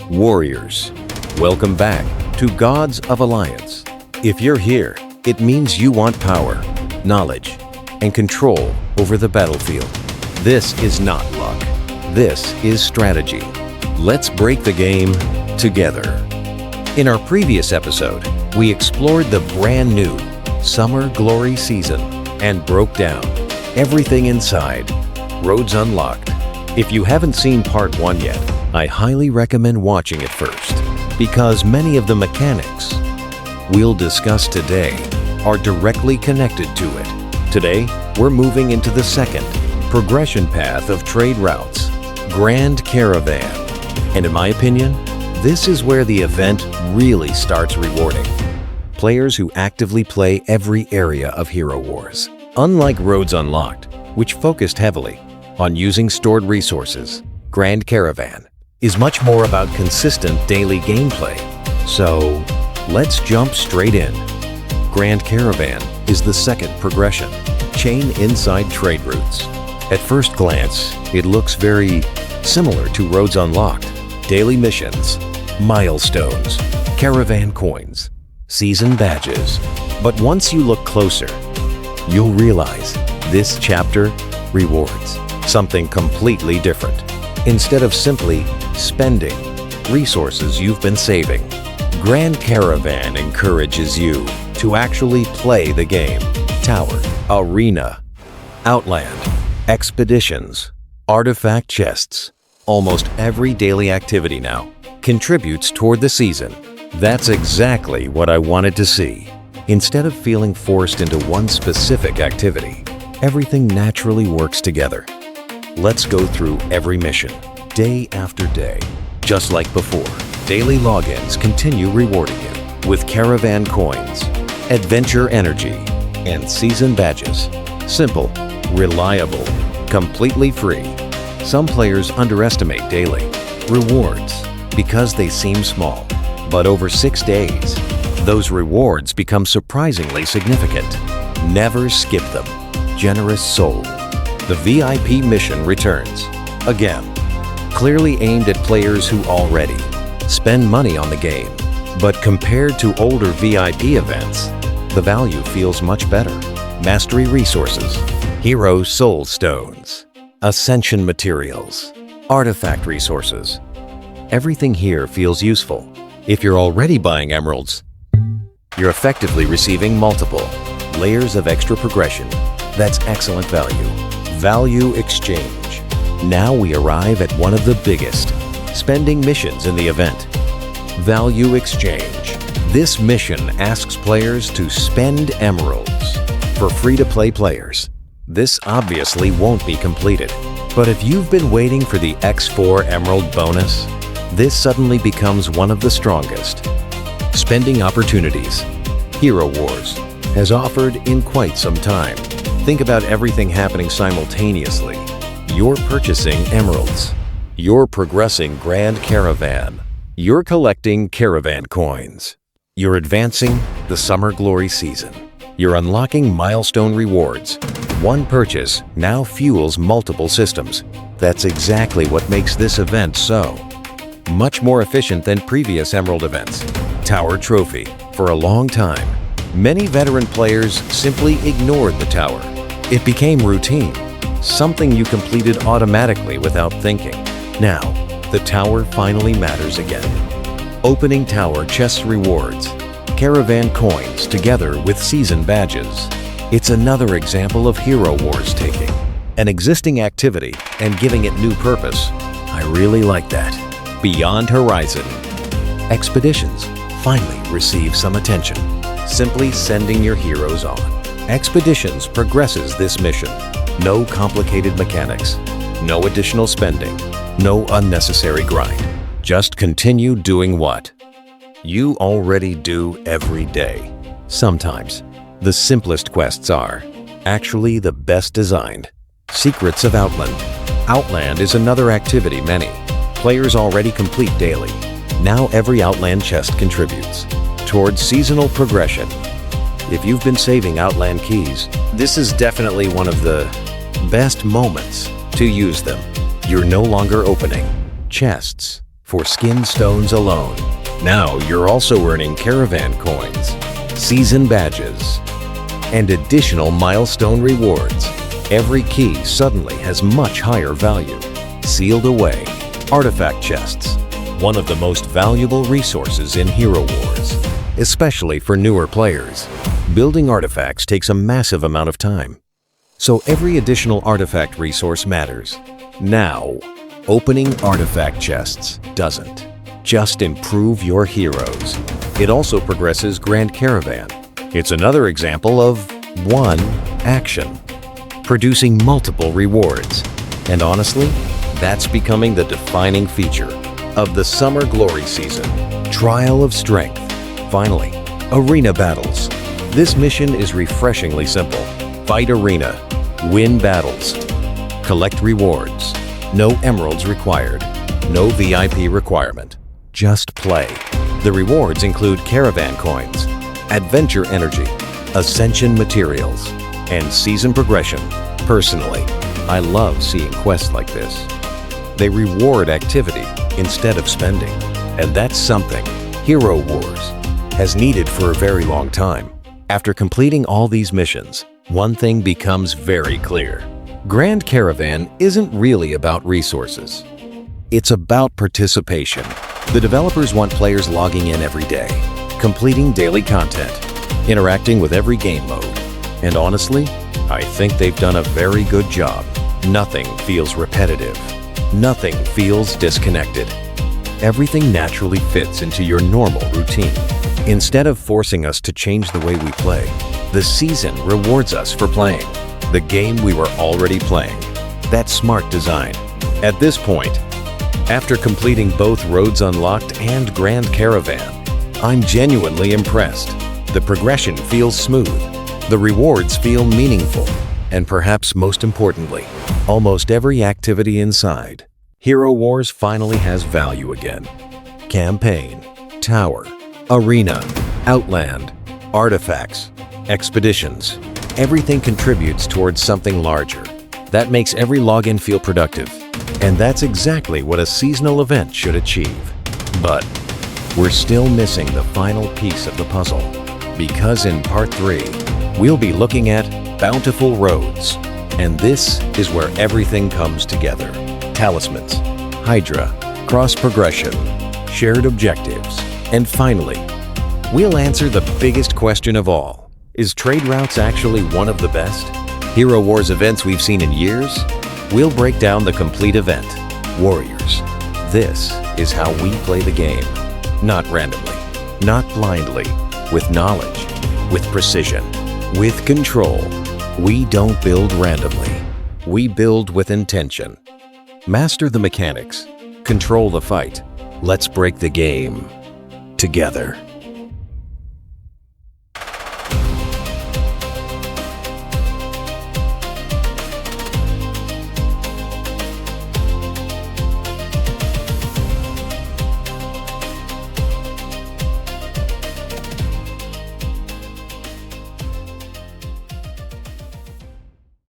Warriors, welcome back to Gods of Alliance. If you're here, it means you want power, knowledge, and control over the battlefield. This is not luck. This is strategy. Let's break the game together. In our previous episode, we explored the brand new Summer Glory season and broke down everything inside. Roads Unlocked. If you haven't seen part 1 yet, I highly recommend watching it first, because many of the mechanics we'll discuss today are directly connected to it. Today, we're moving into the second progression path of trade routes, Grand Caravan. And in my opinion, this is where the event really starts rewarding players who actively play every area of Hero Wars. Unlike Roads Unlocked, which focused heavily on using stored resources, Grand Caravan is much more about consistent daily gameplay. So, let's jump straight in. Grand Caravan is the second progression, chain inside trade routes. At first glance, it looks very similar to Roads Unlocked. Daily missions, milestones, caravan coins, season badges. But once you look closer, you'll realize this chapter rewards something completely different. Instead of simply spending resources you've been saving, Grand Caravan encourages you to actually play the game. Tower, Arena, Outland, Expeditions, Artifact Chests. Almost every daily activity now contributes toward the season. That's exactly what I wanted to see. Instead of feeling forced into one specific activity, everything naturally works together. Let's go through every mission, day after day. Just like before, daily logins continue rewarding you with caravan coins, adventure energy, and season badges. Simple, reliable, completely free. Some players underestimate daily rewards because they seem small, but over 6 days, those rewards become surprisingly significant. Never skip them. Generous Soul. The VIP mission returns. Again, clearly aimed at players who already spend money on the game. But compared to older VIP events, the value feels much better. Mastery resources, Hero Soul Stones, Ascension materials, Artifact resources. Everything here feels useful. If you're already buying emeralds, you're effectively receiving multiple layers of extra progression. That's excellent value. Value exchange. Now we arrive at one of the biggest spending missions in the event. Value exchange. This mission asks players to spend emeralds for free-to-play players. This obviously won't be completed, but if you've been waiting for the X4 Emerald bonus, this suddenly becomes one of the strongest spending opportunities Hero Wars has offered in quite some time. Think about everything happening simultaneously. You're purchasing emeralds. You're progressing Grand Caravan. You're collecting caravan coins. You're advancing the Summer Glory season. You're unlocking milestone rewards. One purchase now fuels multiple systems. That's exactly what makes this event so much more efficient than previous Emerald events. Tower Trophy. For a long time, many veteran players simply ignored the tower. It became routine, something you completed automatically without thinking. Now, the tower finally matters again. Opening tower chests rewards, caravan coins together with season badges. It's another example of Hero Wars taking an existing activity and giving it new purpose. I really like that. Beyond Horizon. Expeditions finally receive some attention. Simply sending your heroes on. Expeditions progresses this mission. No complicated mechanics. No additional spending. No unnecessary grind. Just continue doing what you already do every day. Sometimes, the simplest quests are actually the best designed. Secrets of Outland. Outland is another activity many players already complete daily. Now every Outland chest contributes towards seasonal progression. If you've been saving Outland keys, this is definitely one of the best moments to use them. You're no longer opening chests for skin stones alone. Now you're also earning caravan coins, season badges, and additional milestone rewards. Every key suddenly has much higher value. Sealed away, artifact chests, one of the most valuable resources in Hero Wars, especially for newer players. Building artifacts takes a massive amount of time, so every additional artifact resource matters. Now, opening artifact chests doesn't just improve your heroes. It also progresses Grand Caravan. It's another example of one action, producing multiple rewards. And honestly, that's becoming the defining feature of the Summer Glory season. Trial of Strength. Finally, Arena Battles. This mission is refreshingly simple. Fight arena, win battles, collect rewards. No emeralds required, no VIP requirement. Just play. The rewards include caravan coins, adventure energy, ascension materials, and season progression. Personally, I love seeing quests like this. They reward activity instead of spending, and that's something Hero Wars has needed for a very long time. After completing all these missions, one thing becomes very clear. Grand Caravan isn't really about resources. It's about participation. The developers want players logging in every day, completing daily content, interacting with every game mode. And honestly, I think they've done a very good job. Nothing feels repetitive. Nothing feels disconnected. Everything naturally fits into your normal routine. Instead of forcing us to change the way we play, the season rewards us for playing the game we were already playing. That's smart design. At this point, after completing both Roads Unlocked and Grand Caravan, I'm genuinely impressed. The progression feels smooth, the rewards feel meaningful, and perhaps most importantly, almost every activity inside Hero Wars finally has value again. Campaign, Tower, Arena, Outland, Artifacts, Expeditions. Everything contributes towards something larger. That makes every login feel productive. And that's exactly what a seasonal event should achieve. But we're still missing the final piece of the puzzle. Because in Part 3, we'll be looking at Bountiful Roads. And this is where everything comes together. Talismans, Hydra, cross-progression, shared objectives, and finally, we'll answer the biggest question of all. Is trade routes actually one of the best Hero Wars events we've seen in years? We'll break down the complete event. Warriors, this is how we play the game. Not randomly, not blindly, with knowledge, with precision, with control. We don't build randomly. We build with intention. Master the mechanics. Control the fight. Let's break the game together.